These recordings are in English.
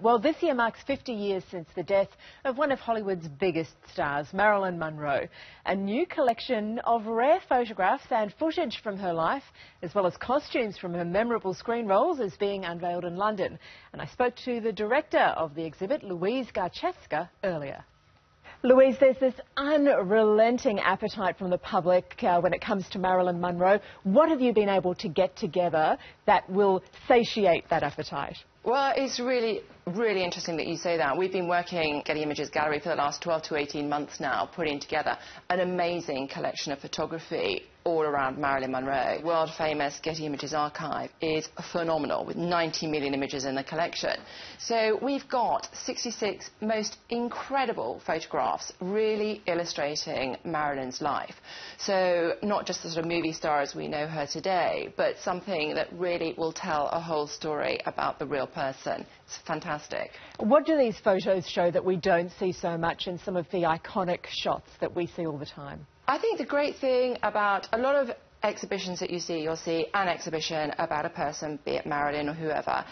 Well, this year marks 50 years since the death of one of Hollywood's biggest stars, Marilyn Monroe. A new collection of rare photographs and footage from her life, as well as costumes from her memorable screen roles, is being unveiled in London. And I spoke to the director of the exhibit, Louise Garchewska, earlier. Louise, there's this unrelenting appetite from the public when it comes to Marilyn Monroe. What have you been able to get together that will satiate that appetite? Well, it's really interesting that you say that. We've been working Getty Images Gallery for the last 12 to 18 months now, putting together an amazing collection of photography all around Marilyn Monroe. World-famous Getty Images archive is phenomenal, with 90 million images in the collection. So we've got 66 most incredible photographs really illustrating Marilyn's life. So not just the sort of movie star as we know her today, but something that really will tell a whole story about the real person. It's fantastic. What do these photos show that we don't see so much in some of the iconic shots that we see all the time? I think the great thing about a lot of exhibitions that you see, you'll see an exhibition about a person, be it Marilyn or whoever,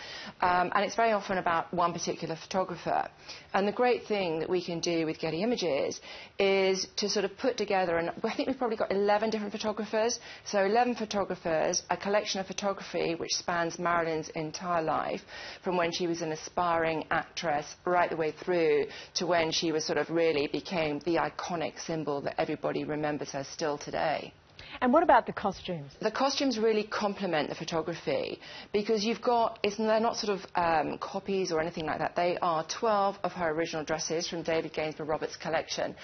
and it's very often about one particular photographer. And the great thing that we can do with Getty Images is to sort of put together, and I think we've probably got 11 different photographers, so 11 photographers, a collection of photography which spans Marilyn's entire life, from when she was an aspiring actress right the way through to when she was sort of really became the iconic symbol that everybody remembers her still today. And what about the costumes? The costumes really complement the photography because you've got, they're not sort of copies or anything like that. They are 12 of her original dresses from David Gainsborough Roberts' collection.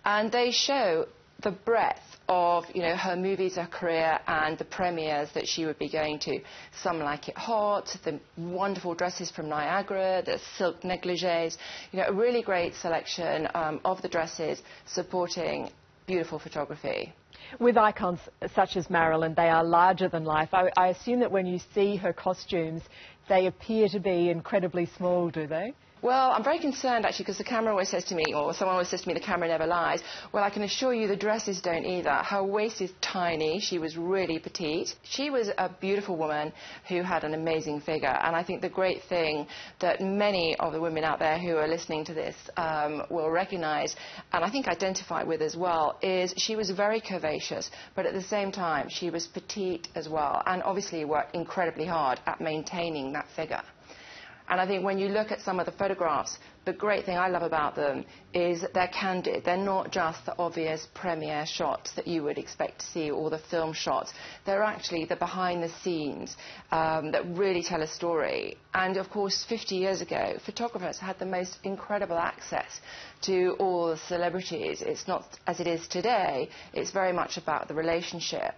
And they show the breadth of, her movies, her career, and the premieres that she would be going to. Some Like It Hot, the wonderful dresses from Niagara, the silk negligés, a really great selection of the dresses supporting beautiful photography. With icons such as Marilyn, they are larger than life. I assume that when you see her costumes, they appear to be incredibly small, do they? Well, I'm very concerned, actually, because the camera always says to me, or someone always says to me, the camera never lies. Well, I can assure you the dresses don't either. Her waist is tiny. She was really petite. She was a beautiful woman who had an amazing figure. And I think the great thing that many of the women out there who are listening to this will recognise, and I think identify with as well, is she was very curvaceous, but at the same time, she was petite as well, and obviously worked incredibly hard at maintaining that figure. And I think when you look at some of the photographs, the great thing I love about them is that they're candid. They're not just the obvious premiere shots that you would expect to see, or the film shots. They're actually the behind the scenes that really tell a story. And of course, 50 years ago, photographers had the most incredible access to all the celebrities. It's not as it is today. It's very much about the relationship.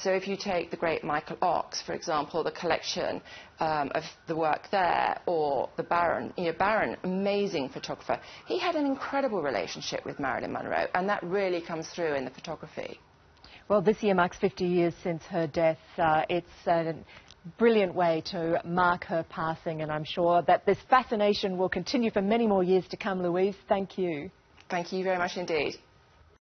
So if you take the great Michael Ox, for example, the collection of the work there, or the Baron, Baron, amazing photographer, he had an incredible relationship with Marilyn Monroe, and that really comes through in the photography. Well, this year marks 50 years since her death. It's a brilliant way to mark her passing, and I'm sure that this fascination will continue for many more years to come. Louise, thank you. Thank you very much indeed.